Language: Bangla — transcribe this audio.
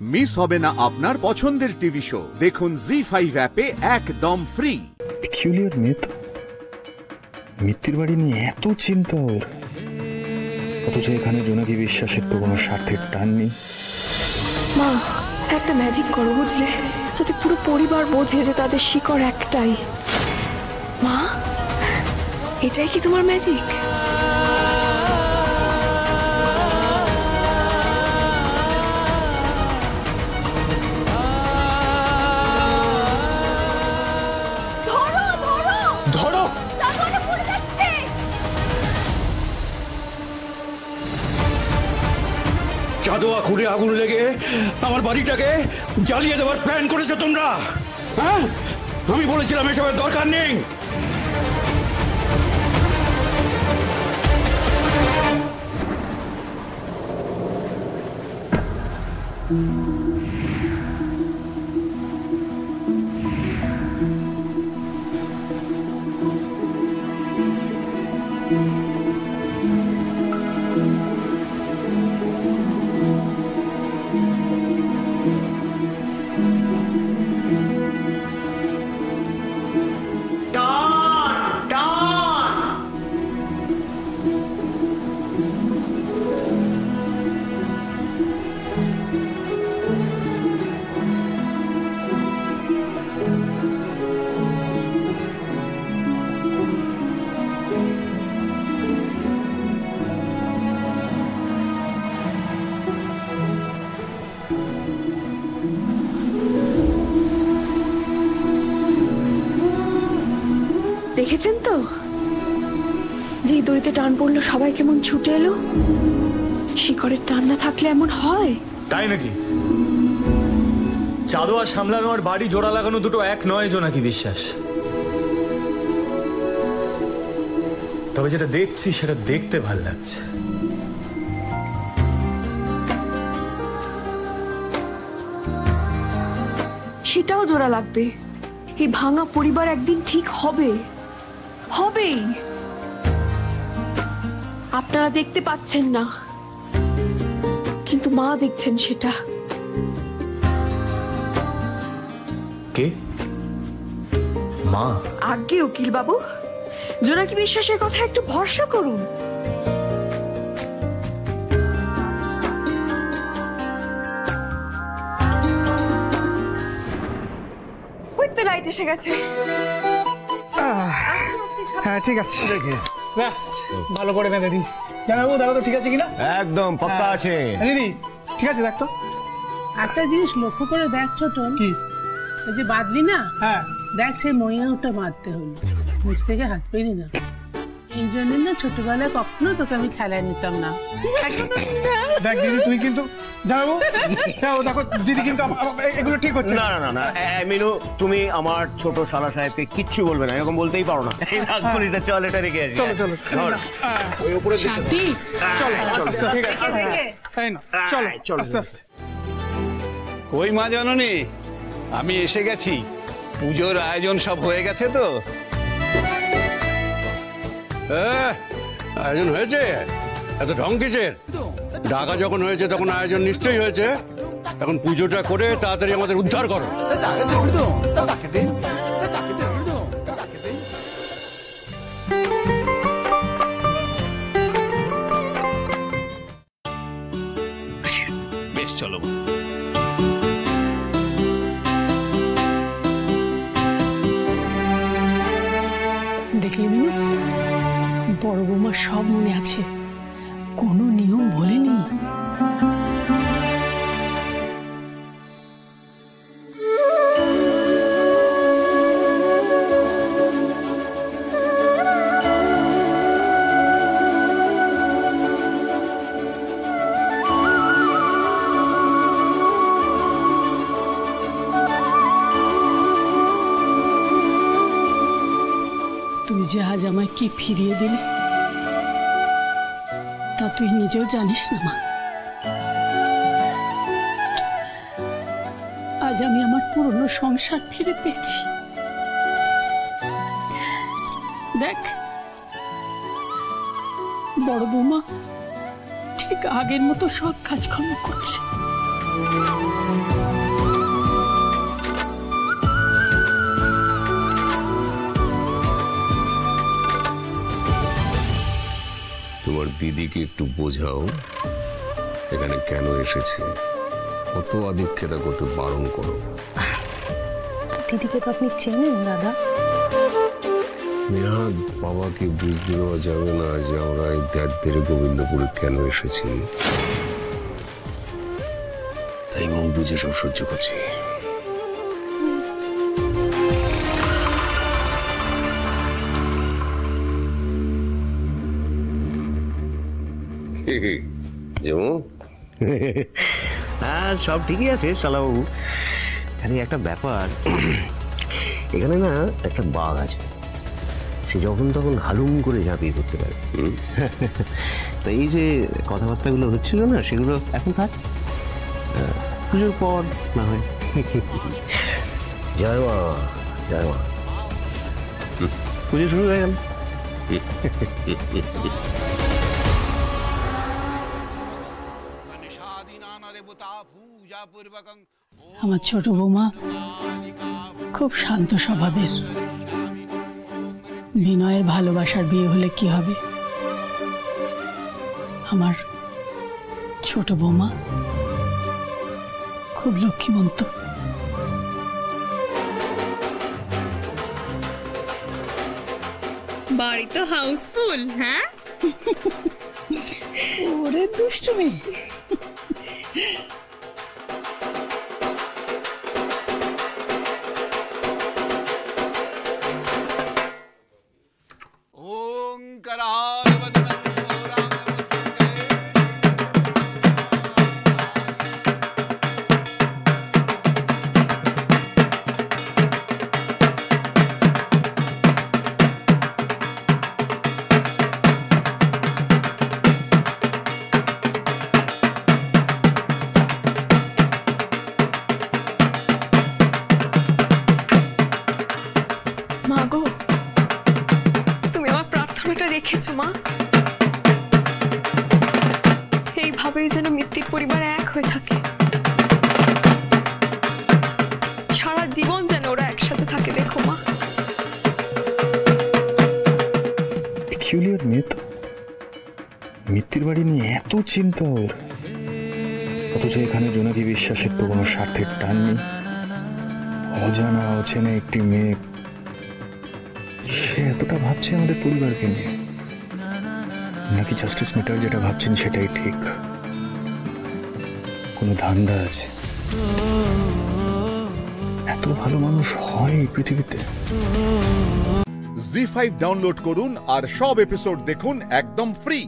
মিস হবে না আপনার পছন্দের টিভি শো। দেখুন জি5 অ্যাপে একদম ফ্রি। পিকুলিয়ার মেয়ে তো, মিত্তির বাড়ি নিয়ে এত চিন্তা ওর, অথচ এখানে জোনাকি বিশ্বাসের তো কোনো স্বার্থের টান নেই। মা, একটা ম্যাজিক করো বুঝলে, যাতে পুরো পরিবার বোঝে যে তাদের শিকড় একটাই। মা, এটাই কি তোমার ম্যাজিক? চাঁদোয়া খুঁড়ে আগুন লেগে আমার বাড়িটাকে জ্বালিয়ে দেওয়ার প্ল্যান করেছো তোমরা? হ্যাঁ, আমি বলেছিলাম এসবের দরকার নেই। দেখেছেন তো, যে দড়িতে টান পড়লো সবাই কেমন ছুটে এলো। শিকড়ের টান না থাকলে এমন হয়? তাই নাকি? চাঁদোয়া সামলানো আর বাড়ি জোড়া লাগানো দুটো এক নয় জোনাকি বিশ্বাস। তবে যেটা দেখছি সেটা দেখতে ভাল লাগছে। সেটাও জোড়া লাগবে। এই ভাঙা পরিবার একদিন ঠিক হবে, হবেই। আপনারা দেখতে পাচ্ছেন না, কিন্তু মা দেখছেন সেটা। কে? মা? আজ্ঞে উকিল বাবু, জোনাকি বিশ্বাসের কথা একটু ভরসা করুন। লাইট এসে গেছে। হ্যাঁ ঠিক আছে, ব্যাস ভালো করে বেঁধে দিস। জামাইবাবু দেখো তো ঠিক আছে কিনা। একদম পাক্কা আছে। দিদি ঠিক আছে, দেখ তো। একটা জিনিস লক্ষ্য করে দেখ ছোটন, কি? ওই যে বাঁধলি না, হ্যাঁ দেখ সেই মইয়াটা মারতে হলো, নিচ থেকে হাত পেলি না। এই জন্য না ছোটবেলায় কখনো তোকে আমি খেলায় নিতাম না। দেখ দিদি, তুই কিন্তু জামাইবাবু দেখো দিদি কিন্তু এগুলো ঠিক হচ্ছে না। না না না মিনু, তুমি আমার ছোট শালা সাহেবকে কিচ্ছু বলবে না, এরকম বলতেই পারো না। চল এটা রেখে আসি। চলো চলো ওই উপরে শান্তি, চলো আস্তে আস্তে, চলো চলো আস্তে আস্তে। কই মা জাননি, আমি এসে গেছি। পুজোর আয়োজন সব হয়ে গেছে তো? আয়োজন হয়েছে? এত ঢং কিসের? ঢাকা যখন হয়েছে তখন আয়োজন নিশ্চয়ই হয়েছে। এখন পুজোটা করে তাড়াতাড়ি আমাদের উদ্ধার করো। বেশ চলো। দেখলি মিনু, বড় বৌমার সব মনে আছে, কোনো নিয়ম বলেনি। তুই যে আজ আমায় কি ফিরিয়ে দিলি তা তুই নিজেও জানিস না মা। আজ আমি আমার পুরনো সংসার ফিরে পেয়েছি। দেখ, বড় বৌমা ঠিক আগের মতো সব কাজকর্ম করছে। তোমার দিদিকে একটু বোঝাও এখানে কেন এসেছে, কত আদিক্ষেতা করতে বারণ করো। দিদিকে তো আপনি চেনেন দাদা। নেহাত বাবাকে বুঝতে দেওয়া যাবে না যে আমরা এই দ্যাদের গোবিন্দপুরে কেন এসেছি, তাই মুখ বুঝে সব সহ্য করছি। হ্যাঁ সব ঠিকই আছে শালাবাবু, খালি একটা ব্যাপার, এখানে না একটা বাঘ আছে, সে যখন তখন হালুম করে ঝাঁপিয়ে করতে পারে। তো এই যে কথাবার্তাগুলো হচ্ছিল না, সেগুলো এখন থাক, পুজোর পর না হয়। জয় মা, জয় মা। পুজো শুরু হয়ে গেল। আমার ছোট বৌমা খুব শান্ত স্বভাবের। বিনয়ের ভালোবাসার বিয়ে হলে কি হবে? আমার ছোট বৌমা খুব লক্ষ্মীমন্ত। বাড়ি তো হাউসফুল। হ্যাঁ, ওরে দুষ্টু মেয়ে। মা গো, তুমি আমার প্রার্থনাটা রেখেছো মা। এইভাবেই যেন মিত্তির পরিবার এক হয়ে থাকে, সারা জীবন যেন ওরা একসাথে থাকে। দেখো মা, পেকিউলিয়ার মেয়ে তো, মিত্তির বাড়ি নিয়ে এত চিন্তা ওর, অথচ এখানে জোনাকি বিশ্বাসের তো কোনো স্বার্থের টান নেই। অজানা অচেনা একটি মেয়ে, সে এতটা ভাবছে আমাদের পরিবারকে নিয়ে, নাকি জাস্টিস ম্যাটার যেটা ভাবছেন সেটাই ঠিক? কোনো ধান্দা আছে? এত ভালো মানুষ হয় এই পৃথিবীতে? জি5 ডাউনলোড করুন আর সব এপিসোড দেখুন একদম ফ্রি।